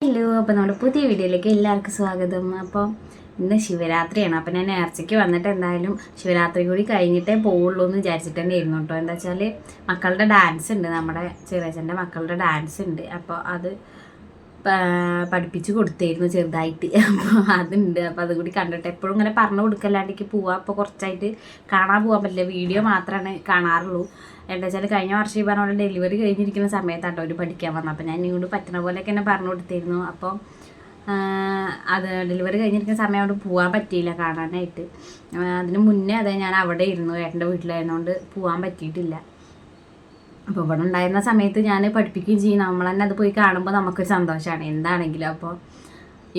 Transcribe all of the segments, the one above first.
Hello, അപ്പോൾ നമ്മുടെ പുതിയ വീഡിയോയിലേക്ക് എല്ലാവർക്കും സ്വാഗതം. അപ്പോൾ ഇന്ന് ശിവരാത്രിയാണ്. അപ്പോൾ ഞാൻ നേർച്ചയ്ക്ക് വന്നിട്ട് എന്തായാലും ശിവരാത്രി കൂടി കഴിഞ്ഞിട്ടേ പോവുള്ളൂ എന്ന് വിചാരിച്ചിട്ട് തന്നെ ഇരുന്നു കേട്ടോ. എന്താ വെച്ചാൽ മക്കളുടെ ഡാൻസ് ഉണ്ട്, നമ്മുടെ ചെറിയച്ഛൻ്റെ മക്കളുടെ ഡാൻസ് ഉണ്ട്. അപ്പോൾ അത് പഠിപ്പിച്ച് കൊടുത്തായിരുന്നു ചെറുതായിട്ട്. അപ്പോൾ അതുണ്ട്. അപ്പോൾ അതും കൂടി കണ്ടിട്ട് എപ്പോഴും ഇങ്ങനെ പറഞ്ഞു കൊടുക്കല്ലാണ്ടേക്ക് പോവാം. അപ്പോൾ കുറച്ചായിട്ട് കാണാൻ പോകാൻ പറ്റില്ല, വീഡിയോ മാത്രമാണ് കാണാറുള്ളൂ. എന്താ വെച്ചാൽ കഴിഞ്ഞ വർഷം ഈ പറഞ്ഞ പോലെ ഡെലിവറി കഴിഞ്ഞിരിക്കുന്ന സമയത്താട്ടോ അവർ പഠിക്കാൻ വന്നത്. അപ്പോൾ ഞാൻ ഇങ്ങോട്ട് പറ്റുന്ന പോലെയൊക്കെ എന്നെ പറഞ്ഞു കൊടുത്തിരുന്നു. അപ്പോൾ അത് ഡെലിവറി കഴിഞ്ഞിരിക്കുന്ന സമയം അവിടെ പോകാൻ പറ്റിയില്ല കാണാനായിട്ട്. അതിന് മുന്നേ അതെ ഞാൻ അവിടെ ഇരുന്നു, ഏട്ടൻ്റെ വീട്ടിലായിരുന്നുകൊണ്ട് പോകാൻ പറ്റിയിട്ടില്ല. അപ്പോൾ ഇവിടെ ഉണ്ടായിരുന്ന സമയത്ത് ഞാൻ പഠിപ്പിക്കുകയും ചെയ്യും, നമ്മൾ തന്നെ അത് പോയി കാണുമ്പോൾ നമുക്കൊരു സന്തോഷമാണ് എന്താണെങ്കിലും. അപ്പോൾ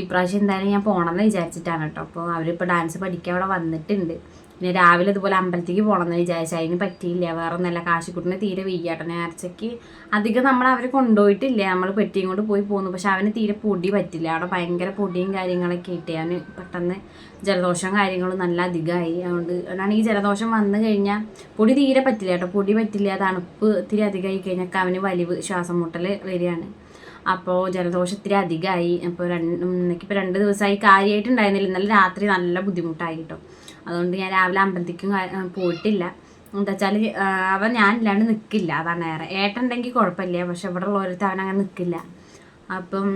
ഇപ്രാവശ്യം എന്തായാലും ഞാൻ പോകണമെന്ന് വിചാരിച്ചിട്ടാണ് കേട്ടോ. അപ്പോൾ അവരിപ്പോൾ ഡാൻസ് പഠിക്കാൻ അവിടെ വന്നിട്ടുണ്ട്. പിന്നെ രാവിലെ ഇതുപോലെ അമ്പലത്തേക്ക് പോകണമെന്ന് വിചാരിച്ചാൽ അതിന് പറ്റിയില്ല. വേറെ ഒന്നല്ല, കാശിക്കുട്ടിനെ തീരെ വയ്യാട്ടോ. നേർച്ചയ്ക്ക് അധികം നമ്മൾ അവർ കൊണ്ടുപോയിട്ടില്ല, നമ്മൾ പെട്ടിയും കൊണ്ട് പോയി പോന്നു. പക്ഷെ അവന് തീരെ പൊടി പറ്റില്ല, അവിടെ ഭയങ്കര പൊടിയും കാര്യങ്ങളൊക്കെ ഇട്ട് അവന് പെട്ടെന്ന് ജലദോഷം കാര്യങ്ങളും നല്ല അധികമായി. അതുകൊണ്ട് അതാണ് ഈ ജലദോഷം വന്നു കഴിഞ്ഞാൽ പൊടി തീരെ പറ്റില്ല കേട്ടോ. പൊടി പറ്റില്ല, തണുപ്പ് ഇത്തിരി അധികമായി കഴിഞ്ഞാൽ അവന് വലിവ് ശ്വാസം മുട്ടൽ വരികയാണ്. അപ്പോൾ ജലദോഷം ഇത്തിരി അധികമായി. അപ്പോൾ ഇന്നിപ്പോൾ 2 ദിവസമായി കാര്യമായിട്ടുണ്ടായിരുന്നില്ല. ഇന്നലെ രാത്രി നല്ല ബുദ്ധിമുട്ടായി കേട്ടോ. അതുകൊണ്ട് ഞാൻ രാവിലെ അമ്പലത്തേക്കും പോയിട്ടില്ല. എന്താ വെച്ചാൽ അവൻ ഞാനില്ലാണ്ട് നിൽക്കില്ല, അതാണ് ഏറെ. ഏട്ടനുണ്ടെങ്കിൽ കുഴപ്പമില്ല, പക്ഷെ ഇവിടെ ഉള്ളവരത്ത് അവൻ അങ്ങനെ നിൽക്കില്ല. അപ്പം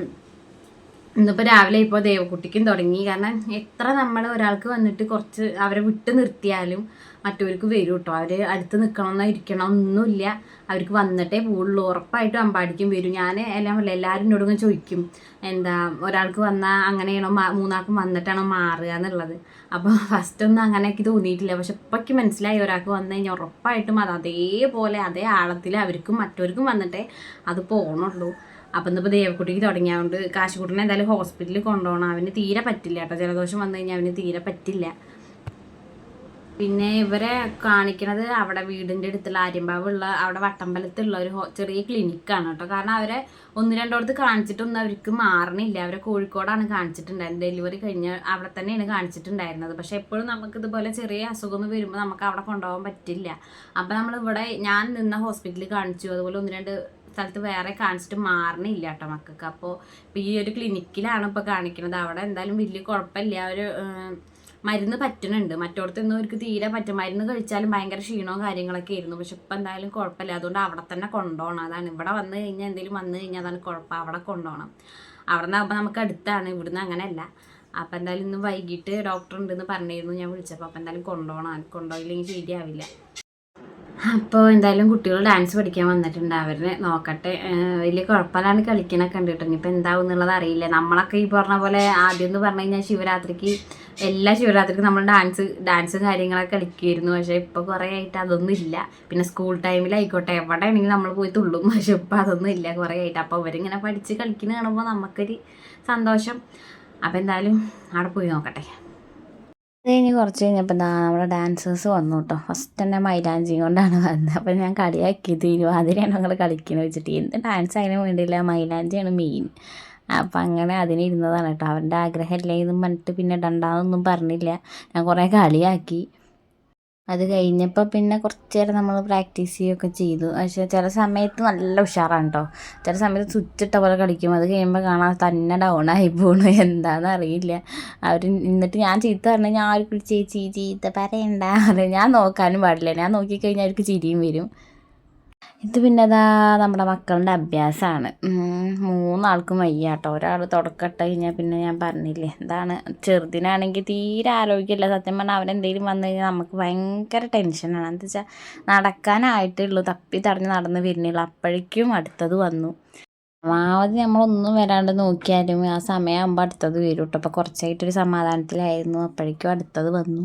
ഇന്നിപ്പോൾ രാവിലെ ഇപ്പോൾ ദേവക്കുട്ടിക്കും തുടങ്ങി. കാരണം എത്ര നമ്മൾ ഒരാൾക്ക് വന്നിട്ട് കുറച്ച് അവരെ വിട്ട് നിർത്തിയാലും മറ്റവർക്ക് വരും കേട്ടോ. അവർ അടുത്ത് നിൽക്കണമെന്നോ ഇരിക്കണം ഒന്നുമില്ല, അവർക്ക് വന്നിട്ടേ പോവുള്ളൂ. ഉറപ്പായിട്ടും അമ്പാടിക്കും വരും. ഞാൻ എല്ലാവരും എന്നോട് ചോദിക്കും, എന്താ ഒരാൾക്ക് വന്നാൽ അങ്ങനെയാണോ, 3 വന്നിട്ടാണോ മാറുക എന്നുള്ളത്. അപ്പോൾ ഫസ്റ്റൊന്നും അങ്ങനെയൊക്കെ തോന്നിയിട്ടില്ല. പക്ഷെ ഇപ്പൊക്കെ മനസ്സിലായി, ഒരാൾക്ക് വന്നു കഴിഞ്ഞാൽ ഉറപ്പായിട്ടും അത് അതേപോലെ അതേ ആഴത്തിൽ അവർക്കും മറ്റവർക്കും വന്നിട്ടേ അത് പോകണുള്ളൂ. അപ്പം ഇന്നിപ്പോൾ ദേവക്കുട്ടിക്ക് തുടങ്ങിയതുകൊണ്ട് കാശിക്കുട്ടിനെ എന്തായാലും ഹോസ്പിറ്റലിൽ കൊണ്ടുപോകണം. അവന് തീരെ പറ്റില്ല കേട്ടോ, ജലദോഷം വന്നു കഴിഞ്ഞാൽ അവന് തീരെ പറ്റില്ല. പിന്നെ ഇവരെ കാണിക്കണത് അവിടെ വീടിൻ്റെ അടുത്തുള്ള ആര്യമ്പാവുള്ള അവിടെ വട്ടമ്പലത്തുള്ള ഒരു ചെറിയ ക്ലിനിക്കാണ് കേട്ടോ. കാരണം അവരെ 1-2 കാണിച്ചിട്ടൊന്നും അവർക്ക് മാറണില്ല. അവരെ കോഴിക്കോടാണ് കാണിച്ചിട്ടുണ്ടായിരുന്നത്. ഡെലിവറി കഴിഞ്ഞ് അവിടെ തന്നെയാണ് കാണിച്ചിട്ടുണ്ടായിരുന്നത്. പക്ഷെ എപ്പോഴും നമുക്ക് ഇതുപോലെ ചെറിയ അസുഖം വരുമ്പോൾ നമുക്ക് അവിടെ കൊണ്ടുപോകാൻ പറ്റില്ല. അപ്പം നമ്മളിവിടെ ഞാൻ നിന്ന ഹോസ്പിറ്റലിൽ കാണിച്ചു, അതുപോലെ 1-2 സ്ഥലത്ത് വേറെ കാണിച്ചിട്ട് മാറണില്ല കേട്ടോ മക്കൾക്ക്. അപ്പോൾ ഈ ഒരു ക്ലിനിക്കിലാണ് ഇപ്പോൾ കാണിക്കുന്നത്. അവിടെ എന്തായാലും വലിയ കുഴപ്പമില്ല, ഒരു മരുന്ന് പറ്റുന്നുണ്ട്. മറ്റോടത്തൊന്നും അവർക്ക് തീരെ പറ്റും, മരുന്ന് കഴിച്ചാലും ഭയങ്കര ക്ഷീണവും കാര്യങ്ങളൊക്കെ ആയിരുന്നു. പക്ഷെ ഇപ്പം എന്തായാലും കുഴപ്പമില്ല, അതുകൊണ്ട് അവിടെ തന്നെ കൊണ്ടുപോകണം. അതാണ് ഇവിടെ വന്നു കഴിഞ്ഞാൽ എന്തെങ്കിലും വന്നു കഴിഞ്ഞാൽ അതാണ് കുഴപ്പം, അവിടെ കൊണ്ടുപോകണം. അവിടെ നിന്നാകുമ്പോൾ നമുക്ക് അടുത്താണ്, ഇവിടുന്ന് അങ്ങനെയല്ല. അപ്പം എന്തായാലും ഇന്ന് വൈകിട്ട് ഡോക്ടർ ഉണ്ടെന്ന് പറഞ്ഞിരുന്നു ഞാൻ വിളിച്ചപ്പോൾ. അപ്പം എന്തായാലും കൊണ്ടുപോകണം, കൊണ്ടുപോയില്ലെങ്കിൽ ശരിയാവില്ല. അപ്പോൾ എന്തായാലും കുട്ടികൾ ഡാൻസ് പഠിക്കാൻ വന്നിട്ടുണ്ട്, അവരെ നോക്കട്ടെ. വലിയ കുഴപ്പമില്ലാണ്ട് കളിക്കണൊക്കെ ഉണ്ട് കേട്ടോ. ഇനിയിപ്പോൾ എന്താവും എന്നുള്ളത് അറിയില്ല. നമ്മളൊക്കെ ഈ പറഞ്ഞ പോലെ ആദ്യം എന്ന് പറഞ്ഞു കഴിഞ്ഞാൽ ശിവരാത്രിക്ക് എല്ലാ ശിവരാത്രിക്കും നമ്മൾ ഡാൻസും കാര്യങ്ങളൊക്കെ കളിക്കുമായിരുന്നു. പക്ഷേ ഇപ്പോൾ കുറേ ആയിട്ട് അതൊന്നും ഇല്ല. പിന്നെ സ്കൂൾ ടൈമിലായിക്കോട്ടെ എവിടെ ആണെങ്കിലും നമ്മൾ പോയി തുള്ളും. പക്ഷെ ഇപ്പോൾ അതൊന്നും ഇല്ല കുറേ ആയിട്ട്. അപ്പോൾ അവരിങ്ങനെ പഠിച്ച് കളിക്കുന്ന കാണുമ്പോൾ നമുക്കൊരു സന്തോഷം. അപ്പോൾ എന്തായാലും അവിടെ പോയി നോക്കട്ടെ. അത് കഴിഞ്ഞ് കുറച്ച് കഴിഞ്ഞപ്പോൾ നമ്മുടെ ഡാൻസേഴ്സ് വന്നു കേട്ടോ. ഫസ്റ്റ് തന്നെ മൈലാഞ്ചി കൊണ്ടാണ് വന്നത്. അപ്പോൾ ഞാൻ കളിയാക്കിയത് അതിനെയാണ് ഞങ്ങൾ കളിക്കുന്നത് വെച്ചിട്ട്. എന്ത് ഡാൻസ് അതിന് വേണ്ടിയില്ല, മൈലാഞ്ചിയാണ് മെയിൻ. അപ്പം അങ്ങനെ അതിനിരുന്നതാണ് കേട്ടോ. അവൻ്റെ ആഗ്രഹമല്ലേ എന്നും പറഞ്ഞിട്ട് പിന്നെ ഇടണ്ടാന്നൊന്നും പറഞ്ഞില്ല. ഞാൻ കുറേ കളിയാക്കി. അത് കഴിഞ്ഞപ്പോൾ പിന്നെ കുറച്ച് നേരം നമ്മൾ പ്രാക്ടീസ് ചെയ്യുകയൊക്കെ ചെയ്തു. പക്ഷേ ചില സമയത്ത് നല്ല ഉഷാറാണ് കേട്ടോ. ചില സമയത്ത് സ്വിച്ച് ഇട്ട പോലെ കളിക്കും, അത് കഴിയുമ്പോൾ കാണാൻ തന്നെ ഡൗണായി പോണു, എന്താണെന്ന് അറിയില്ല. അവർ എന്നിട്ട് ഞാൻ ചീത്ത പറഞ്ഞു കഴിഞ്ഞാൽ ആർക്കും ചേച്ചി ചീത്ത പറയണ്ട, ഞാൻ നോക്കാനും പാടില്ല. ഞാൻ നോക്കിക്കഴിഞ്ഞാൽ അവർക്ക് ചിരിയും വരും. ഇത് പിന്നെ അതാ നമ്മുടെ മക്കളുടെ അഭ്യാസമാണ്. 3 ആൾക്കും വയ്യ കേട്ടോ. ഒരാൾ തുടക്കമിട്ട് കഴിഞ്ഞാൽ പിന്നെ ഞാൻ പറഞ്ഞില്ലേ, എന്താണ് ചെറുതിനാണെങ്കിൽ തീരെ ആരോഗ്യമില്ല. സത്യം പറഞ്ഞാൽ അവനെന്തെങ്കിലും വന്നു കഴിഞ്ഞാൽ നമുക്ക് ഭയങ്കര ടെൻഷനാണ്. എന്താ വെച്ചാൽ നടക്കാനായിട്ടുള്ളൂ, തപ്പി തടഞ്ഞ് നടന്ന് വരുന്നുള്ളൂ, അപ്പോഴേക്കും അടുത്തത് വന്നു. പരമാവധി നമ്മളൊന്നും വരാണ്ട് നോക്കിയാലും ആ സമയമാകുമ്പോൾ അടുത്തത് വരും കേട്ടോ. അപ്പോൾ കുറച്ചായിട്ടൊരു സമാധാനത്തിലായിരുന്നു, അപ്പോഴേക്കും അടുത്തത് വന്നു.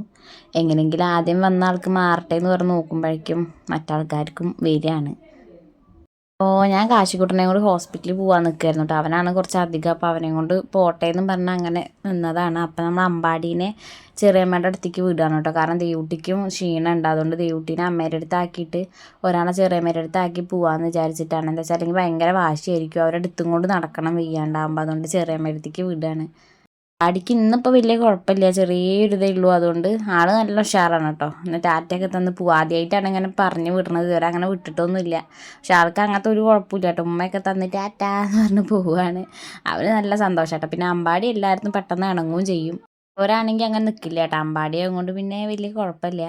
എങ്ങനെയെങ്കിലും ആദ്യം വന്ന ആൾക്ക് മാറട്ടെ എന്ന് പറഞ്ഞ് നോക്കുമ്പോഴേക്കും മറ്റാൾക്കാർക്കും വരികയാണ്. അപ്പോൾ ഞാൻ കാശിക്കുട്ടനെയും കൂടി ഹോസ്പിറ്റലിൽ പോകാൻ നിൽക്കുമായിരുന്നു കേട്ടോ. അവനാണ് കുറച്ച് അധികം, അപ്പോൾ അവനെയും കൊണ്ട് പോട്ടെ എന്നും പറഞ്ഞ് അങ്ങനെ നിന്നതാണ്. അപ്പോൾ നമ്മൾ അമ്പാടീനെ ചെറിയമ്മയുടെ അടുത്തേക്ക് വിടുകയാണ് കേട്ടോ. കാരണം ദേവുട്ടിക്കും ക്ഷീണം ഉണ്ട്, അതുകൊണ്ട് ദേവുട്ടീനെ അമ്മയുടെ അടുത്താക്കിയിട്ട് ഒരാളെ ചെറിയമ്മയുടെ അടുത്താക്കി പോകാമെന്ന് വിചാരിച്ചിട്ടാണ്. എന്താ വെച്ചാൽ അല്ലെങ്കിൽ ഭയങ്കര വാശിയായിരിക്കും, അവരുടെ അടുത്തും കൊണ്ട് നടക്കണം വയ്യാണ്ടാകുമ്പോൾ. അതുകൊണ്ട് ചെറിയമ്മയുടെ അടുത്തേക്ക് വിടുകയാണ്. അടിക്ക് ഇന്നിപ്പോൾ വലിയ കുഴപ്പമില്ല, ചെറിയൊരു ഇതേ ഉള്ളൂ. അതുകൊണ്ട് ആൾ നല്ല ഉഷാറാണ് കേട്ടോ. പിന്നെ ടാറ്റയൊക്കെ തന്ന് പോവുക. ആദ്യമായിട്ടാണ് ഇങ്ങനെ പറഞ്ഞു വിടണത്, ഇതുവരെ അങ്ങനെ വിട്ടിട്ടൊന്നുമില്ല. പക്ഷെ ആൾക്ക് അങ്ങനത്തെ ഒരു കുഴപ്പമില്ല കേട്ടോ. ഉമ്മയൊക്കെ തന്ന് ടാറ്റ എന്ന് പറഞ്ഞ് പോവുകയാണ്. അവന് നല്ല സന്തോഷം കേട്ടോ. പിന്നെ അമ്പാടി എല്ലായിടത്തും പെട്ടെന്ന് ഇണങ്ങുകയും ചെയ്യും. ഒരാണെങ്കിൽ അങ്ങനെ നിൽക്കില്ല കേട്ടോ. അമ്പാടിയായത് കൊണ്ട് പിന്നെ വലിയ കുഴപ്പമില്ല.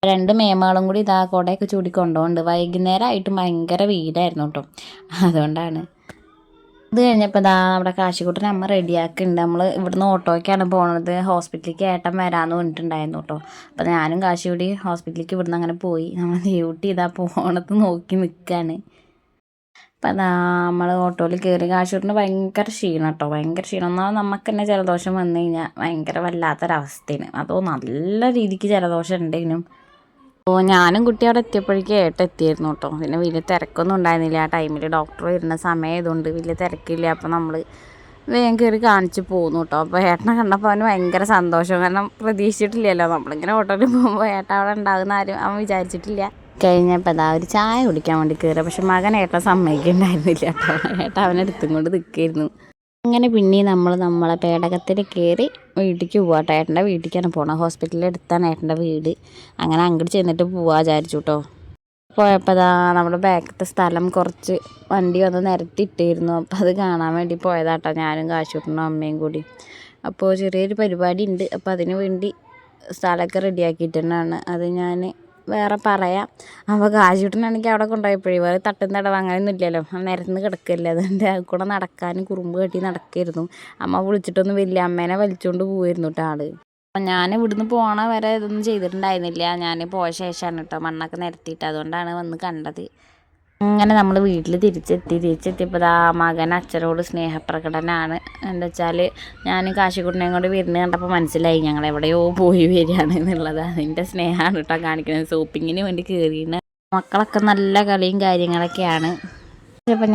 2 മേമകളും കൂടി ഇതാ കുടയൊക്കെ ചൂടി കൊണ്ടുപോകുന്നുണ്ട്. വൈകുന്നേരമായിട്ടും ഭയങ്കര വെയിലായിരുന്നു കേട്ടോ. അതുകൊണ്ടാണ്. ഇത് കഴിഞ്ഞപ്പോൾ ഇതാ നമ്മുടെ കാശിക്കുട്ടൻ അമ്മ റെഡിയാക്കുന്നുണ്ട്. നമ്മൾ ഇവിടുന്ന് ഓട്ടോയ്ക്കാണ് പോകുന്നത്. ഹോസ്പിറ്റലിലേക്ക് ഏട്ടൻ വരാമെന്ന് പറഞ്ഞിട്ടുണ്ടായിരുന്നു കേട്ടോ. അപ്പോൾ ഞാനും കാശി കൂടി ഹോസ്പിറ്റലിലേക്ക് ഇവിടുന്ന് അങ്ങനെ പോയി. നമ്മൾ ഡ്യൂട്ടി ഇതാ പോകണത് നോക്കി നിൽക്കുകയാണ്. അപ്പം അതാ നമ്മൾ ഓട്ടോയിൽ കയറി. കാശിക്കുട്ടന് ഭയങ്കര ക്ഷീണം കേട്ടോ, ഭയങ്കര ക്ഷീണം. എന്നാൽ നമുക്ക് തന്നെ ജലദോഷം വന്നു കഴിഞ്ഞാൽ ഭയങ്കര വല്ലാത്തൊരവസ്ഥയാണ്. അതോ നല്ല രീതിക്ക് ജലദോഷം ഉണ്ടെങ്കിലും. അപ്പോൾ ഞാനും കുട്ടി അവിടെ എത്തിയപ്പോഴേക്കും എത്തിയായിരുന്നു കേട്ടോ. പിന്നെ വലിയ തിരക്കൊന്നും ഉണ്ടായിരുന്നില്ല ആ ടൈമിൽ. ഡോക്ടർ വരുന്ന സമയമായതുകൊണ്ട് വലിയ തിരക്കില്ല. അപ്പോൾ നമ്മൾ വേഗം കയറി കാണിച്ച് പോന്നു കേട്ടോ. അപ്പോൾ ഏട്ടനെ കണ്ടപ്പോൾ അവന് ഭയങ്കര സന്തോഷം. കാരണം പ്രതീക്ഷിച്ചിട്ടില്ലല്ലോ, നമ്മളിങ്ങനെ ഓട്ടോയിൽ പോകുമ്പോൾ ഏട്ടൻ അവിടെ ഉണ്ടാകുന്ന ആരും അവൻ വിചാരിച്ചിട്ടില്ല. കഴിഞ്ഞപ്പോൾ അതാ ഒരു ചായ കുടിക്കാൻ വേണ്ടി കയറുക. പക്ഷെ മകൻ ഏട്ടൻ സമ്മതിക്കുന്നുണ്ടായിരുന്നില്ല കേട്ടോ. ഏട്ടൻ അവനെടുത്തും കൊണ്ട് നിൽക്കുകയായിരുന്നു. അങ്ങനെ പിന്നെയും നമ്മളെ പേടകത്തിൽ കയറി വീട്ടിലേക്ക് പോവാം കേട്ടോ. ഏട്ടൻ്റെ വീട്ടിലേക്കാണ് പോകണം. ഹോസ്പിറ്റലിൽ അടുത്താണ് ഏട്ടൻ്റെ വീട്. അങ്ങനെ അങ്ങോട്ട് ചെന്നിട്ട് പോവാൻ വിചാരിച്ചു കേട്ടോ. പോയപ്പോൾ അതാ നമ്മുടെ ബാക്കത്തെ സ്ഥലം കുറച്ച് വണ്ടി വന്ന് നിരത്തിയിട്ടായിരുന്നു. അപ്പോൾ അത് കാണാൻ വേണ്ടി പോയതാട്ടോ ഞാനും കാശൂട്ടനും അമ്മയും കൂടി. അപ്പോൾ ചെറിയൊരു പരിപാടി ഉണ്ട്. അപ്പോൾ അതിന് വേണ്ടി സ്ഥലമൊക്കെ റെഡിയാക്കിയിട്ട് തന്നെയാണ്. അത് ഞാൻ വേറെ പറയാം. അപ്പോൾ കാശൂട്ടനാണെങ്കിൽ അവിടെ കൊണ്ടുപോയപ്പോഴേ വേറെ തട്ടും തടവ് അങ്ങനെയൊന്നും ഇല്ലല്ലോ, നിരന്ന് കിടക്കില്ല. അതുകൊണ്ട് കൂടെ നടക്കാനും കുറുമ്പ് കെട്ടി നടക്കായിരുന്നു. അമ്മ വിളിച്ചിട്ടൊന്നും വലിയ അമ്മേനെ വലിച്ചുകൊണ്ട് പോയിരുന്നു കേട്ടോ ആള്. അപ്പം ഞാൻ ഇവിടുന്ന് പോകണ വരെ ഇതൊന്നും ചെയ്തിട്ടുണ്ടായിരുന്നില്ല. ഞാൻ പോയ ശേഷമാണ് കേട്ടോ മണ്ണൊക്കെ നിരത്തിയിട്ട്. അതുകൊണ്ടാണ് വന്ന് കണ്ടത്. അങ്ങനെ നമ്മൾ വീട്ടിൽ തിരിച്ചെത്തിയപ്പോൾ ആ മകൻ അച്ഛനോട് സ്നേഹപ്രകടനമാണ്. എന്താ വെച്ചാൽ ഞാൻ കാശിക്കുട്ടനെയും കൊണ്ട് വരുന്നത് കണ്ടപ്പോൾ മനസ്സിലായി ഞങ്ങൾ എവിടെയോ പോയി വരികയാണ് എന്നുള്ളത്. അതിൻ്റെ സ്നേഹമാണ് കേട്ടോ കാണിക്കുന്നത്. ഷോപ്പിങ്ങിന് വേണ്ടി കയറിയാണ്. മക്കളൊക്കെ നല്ല കളിയും കാര്യങ്ങളൊക്കെയാണ്. അപ്പോൾ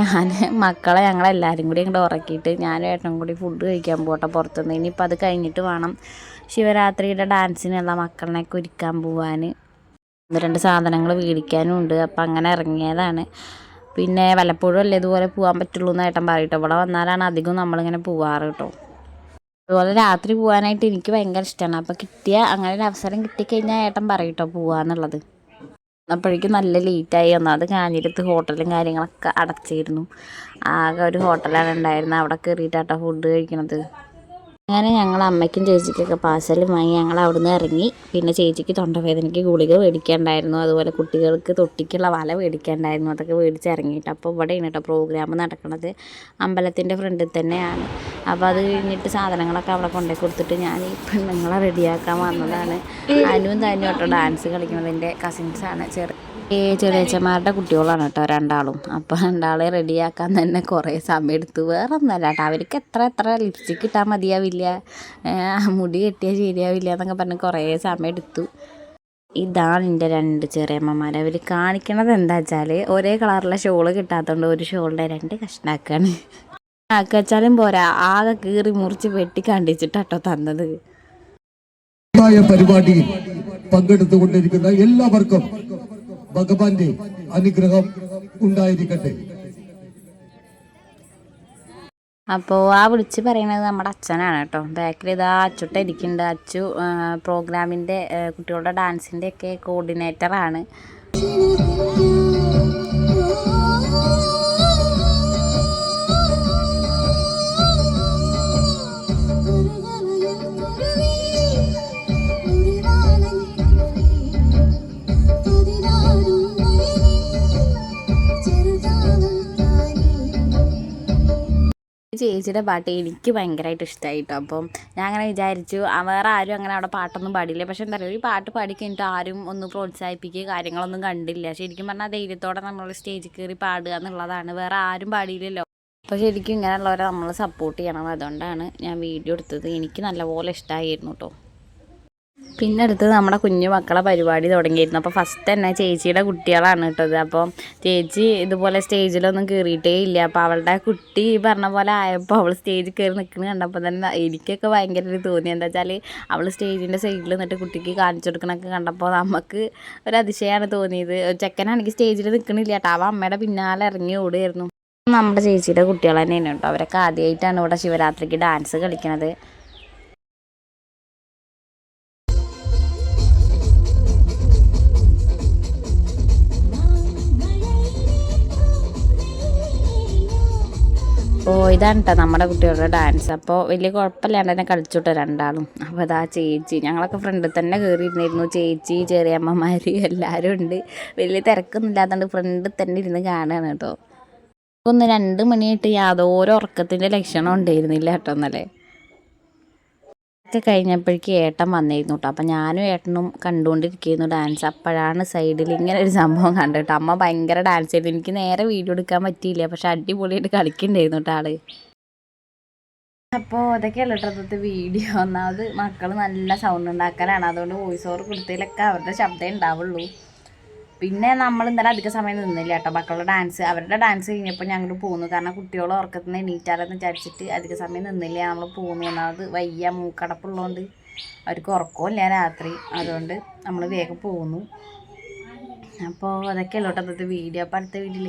മക്കളെ ഞങ്ങളെല്ലാവരും കൂടി ഇങ്ങോട്ട് ഉറക്കിയിട്ട് ഞാനും ഏട്ടനും കൂടി ഫുഡ് കഴിക്കാൻ പോകട്ടെ പുറത്തുനിന്ന്. ഇനിയിപ്പോൾ അത് കഴിഞ്ഞിട്ട് വേണം ശിവരാത്രിയുടെ ഡാൻസിനുള്ള മക്കളിനെയൊക്കെ ഒരുക്കാൻ പോവാൻ. 1-2 സാധനങ്ങൾ മേടിക്കാനും ഉണ്ട്. അപ്പം അങ്ങനെ ഇറങ്ങിയതാണ്. പിന്നെ വല്ലപ്പോഴും അല്ലേ ഇതുപോലെ പോകാൻ പറ്റുള്ളൂ എന്ന് ഏട്ടൻ പറയും കേട്ടോ. ഇവിടെ വന്നാലാണ് അധികം നമ്മളിങ്ങനെ പോവാറ് കേട്ടോ. അതുപോലെ രാത്രി പോകാനായിട്ട് എനിക്ക് ഭയങ്കര ഇഷ്ടമാണ്. അപ്പോൾ അങ്ങനെ ഒരു അവസരം കിട്ടിക്കഴിഞ്ഞാൽ ഏട്ടൻ പറയും കേട്ടോ പോവാന്നുള്ളത്. അപ്പോഴേക്കും നല്ല ലേറ്റായി. ഒന്നാമത് കാഞ്ഞിരത്ത് ഹോട്ടലും കാര്യങ്ങളൊക്കെ അടച്ചിരുന്നു. ആകെ ഒരു ഹോട്ടലാണ് ഉണ്ടായിരുന്നത്. അവിടെ കയറിയിട്ടാട്ടോ ഫുഡ് കഴിക്കണത്. അങ്ങനെ ഞങ്ങൾ അമ്മയ്ക്കും ചേച്ചിക്കൊക്കെ പാഴ്സലും വാങ്ങി ഞങ്ങൾ അവിടുന്ന് ഇറങ്ങി. പിന്നെ ചേച്ചിക്ക് തൊണ്ടവേദനയ്ക്ക് ഗുളിക മേടിക്കാനുണ്ടായിരുന്നു. അതുപോലെ കുട്ടികൾക്ക് തൊട്ടിക്കുള്ള വല മേടിക്കാനുണ്ടായിരുന്നു. അതൊക്കെ മേടിച്ച് ഇറങ്ങിയിട്ട്. അപ്പോൾ ഇവിടെയാണ് കേട്ടോ പ്രോഗ്രാം നടക്കുന്നത്. അമ്പലത്തിൻ്റെ ഫ്രണ്ടിൽ തന്നെയാണ്. അപ്പോൾ അത് കഴിഞ്ഞിട്ട് സാധനങ്ങളൊക്കെ അവിടെ കൊണ്ടുപോയി കൊടുത്തിട്ട് ഞാൻ ഈ പെണ്ണുങ്ങളെ റെഡിയാക്കാൻ വന്നതാണ്. അനുവും തന്നെ കേട്ടോ ഡാൻസ് കളിക്കുന്നതിൻ്റെ കസിൻസാണ്. ചെറിയച്ചന്മാരുടെ കുട്ടികളാണ് കേട്ടോ രണ്ടാളും. അപ്പോൾ രണ്ടാളെ റെഡിയാക്കാൻ തന്നെ കുറേ സമയം എടുത്തു. വേറെ ഒന്നുമല്ല കേട്ടോ, അവർക്ക് എത്ര ലിപ്സ്റ്റിക്ക് ഇട്ടാൽ മതിയാവില്ല, മുടി കെട്ടിയാൽ ശരിയാവില്ല എന്നൊക്കെ പറഞ്ഞ് കുറേ സമയം എടുത്തു. ഇതാണ് എൻ്റെ 2 ചെറിയമ്മമാർ. അവർ കാണിക്കണത് എന്താ വെച്ചാൽ ഒരേ കളറിലെ ഷോള് കിട്ടാത്തതുകൊണ്ട് ഒരു ഷോളിൻ്റെ 2 കഷ്ണാക്കാണ്. ആക്കാച്ചാലും പോരാ, ആകെ കീറി മുറിച്ച് വെട്ടി കണ്ടിച്ചിട്ടാട്ടോ തന്നത്. പരിപാടിയിൽ പങ്കെടുത്തുകൊണ്ടിരിക്കുന്ന എല്ലാവർക്കും ഭഗവാന്റെ അനുഗ്രഹം ഉണ്ടായിരിക്കട്ടെ. അപ്പോൾ വിളിച്ച് പറയുന്നത് നമ്മുടെ അച്ഛനാണ് കേട്ടോ. ബാക്കിൽ ഇതാ അച്ചുട്ട ഇരിക്കുന്നുണ്ട്. അച്ചു പ്രോഗ്രാമിൻ്റെ കുട്ടികളുടെ ഡാൻസിൻ്റെ ഒക്കെ കോർഡിനേറ്ററാണ്. ചേച്ചിയുടെ പാട്ട് എനിക്ക് ഭയങ്കരമായിട്ട് ഇഷ്ടമായി കേട്ടോ. അപ്പം ഞാൻ അങ്ങനെ വിചാരിച്ചു വേറെ ആരും അങ്ങനെ അവിടെ പാട്ടൊന്നും പാടില്ല. പക്ഷെ എന്താ പറയുക, ഈ പാട്ട് പാടിക്കഴിഞ്ഞിട്ട് ആരും ഒന്ന് പ്രോത്സാഹിപ്പിക്കുക കാര്യങ്ങളൊന്നും കണ്ടില്ല. ശരിക്കും പറഞ്ഞാൽ ധൈര്യത്തോടെ നമ്മൾ സ്റ്റേജിൽ കയറി പാടുക എന്നുള്ളതാണ്. വേറെ ആരും പാടിയില്ലല്ലോ. അപ്പോൾ ശരിക്കും ഇങ്ങനെയുള്ളവരെ നമ്മൾ സപ്പോർട്ട് ചെയ്യണം. അതുകൊണ്ടാണ് ഞാൻ വീഡിയോ എടുത്തത്. എനിക്ക് നല്ലപോലെ ഇഷ്ടമായിരുന്നു കേട്ടോ. പിന്നെ അടുത്തത് നമ്മുടെ കുഞ്ഞു മക്കളെ പരിപാടി തുടങ്ങിയിരുന്നു. അപ്പോൾ ഫസ്റ്റ് തന്നെ ചേച്ചിയുടെ കുട്ടികളാണ് കേട്ടത്. അപ്പോൾ ചേച്ചി ഇതുപോലെ സ്റ്റേജിലൊന്നും കയറിയിട്ടേ ഇല്ല. അപ്പോൾ അവളുടെ കുട്ടി പറഞ്ഞ പോലെ ആയപ്പോൾ അവൾ സ്റ്റേജിൽ കയറി നിൽക്കുന്നത് കണ്ടപ്പോൾ തന്നെ എനിക്കൊക്കെ ഭയങ്കര ഒരു തോന്നി. എന്താ വെച്ചാൽ അവൾ സ്റ്റേജിൻ്റെ സൈഡിൽ നിന്നിട്ട് കുട്ടിക്ക് കാണിച്ചു കൊടുക്കണമൊക്കെ കണ്ടപ്പോൾ നമുക്ക് ഒരു അതിശയമാണ് തോന്നിയത്. ചെക്കനാണെങ്കിൽ സ്റ്റേജിൽ നിൽക്കണില്ല കേട്ടോ. അവൻ അമ്മയുടെ പിന്നാലെ ഇറങ്ങി ഓടുകയായിരുന്നു. നമ്മുടെ ചേച്ചിയുടെ കുട്ടികൾ തന്നെയാണ് കേട്ടോ. അവരൊക്കെ ആദ്യമായിട്ടാണ് ഇവിടെ ശിവരാത്രിക്ക് ഡാൻസ് കളിക്കണത്. അപ്പോൾ ഇതാണ് കേട്ടോ നമ്മുടെ കുട്ടികളുടെ ഡാൻസ്. അപ്പോൾ വലിയ കുഴപ്പമില്ലാണ്ട് തന്നെ കളിച്ചോട്ടോ രണ്ടാളും. അപ്പോൾ അതാ ചേച്ചി, ഞങ്ങളൊക്കെ ഫ്രണ്ടിൽ തന്നെ കയറിയിരുന്നിരുന്നു. ചേച്ചി, ചെറിയമ്മമാർ എല്ലാവരും ഉണ്ട്. വലിയ തിരക്കൊന്നും ഇല്ലാത്തതുകൊണ്ട് ഫ്രണ്ടിൽ തന്നെ ഇരുന്ന് കാണുകയാണ് കേട്ടോ. ഒന്ന് 2 മണിയായിട്ട് യാതൊരു ഉറക്കത്തിൻ്റെ ലക്ഷണം ഉണ്ടായിരുന്നില്ല കേട്ടോ എന്നല്ലേ. ഒക്കെ കഴിഞ്ഞപ്പോഴേക്ക് ഏട്ടൻ വന്നിരുന്നു കേട്ടോ. അപ്പം ഞാനും ഏട്ടനും കണ്ടുകൊണ്ടിരിക്കുന്നു ഡാൻസ്. അപ്പോഴാണ് സൈഡിൽ ഇങ്ങനെ ഒരു സംഭവം കണ്ടിട്ട് അമ്മ ഭയങ്കര ഡാൻസ് ചെയ്തു. എനിക്ക് നേരെ വീഡിയോ എടുക്കാൻ പറ്റിയില്ല, പക്ഷെ അടിപൊളിയായിട്ട് കളിക്കുന്നുണ്ടായിരുന്നു കേട്ടോ ആള്. അപ്പോൾ അതൊക്കെയല്ല കേട്ടോ അന്നത്തെ വീഡിയോ. ഒന്നാമത് മക്കൾ നല്ല സൗണ്ട് ഉണ്ടാക്കാനാണ്, അതുകൊണ്ട് വോയിസ് ഓവർ കൊടുത്തതിലൊക്കെ അവരുടെ ശബ്ദമേ ഉണ്ടാവുള്ളൂ. പിന്നെ നമ്മൾ ഇന്നലെ അധിക സമയം നിന്നില്ല കേട്ടോ. മക്കളുടെ ഡാൻസ്, അവരുടെ ഡാൻസ് കഴിഞ്ഞപ്പോൾ ഞങ്ങൾ പോന്നു. കാരണം കുട്ടികളെ ഉറക്കത്തിൽ നിന്ന് എണീറ്റാലെന്ന് വിചാരിച്ചിട്ട് അധിക സമയം നിന്നില്ല, നമ്മൾ പോന്നു. ഒന്നാമത് വയ്യ, മൂക്കടപ്പുള്ളതുകൊണ്ട് അവർക്ക് ഉറക്കമില്ല രാത്രി, അതുകൊണ്ട് നമ്മൾ വേഗം പോന്നു. അപ്പോൾ അതൊക്കെയല്ലോ കേട്ടോ അന്നത്തെ വീഡിയോ. അപ്പോൾ അടുത്ത വീഡിയോയിൽ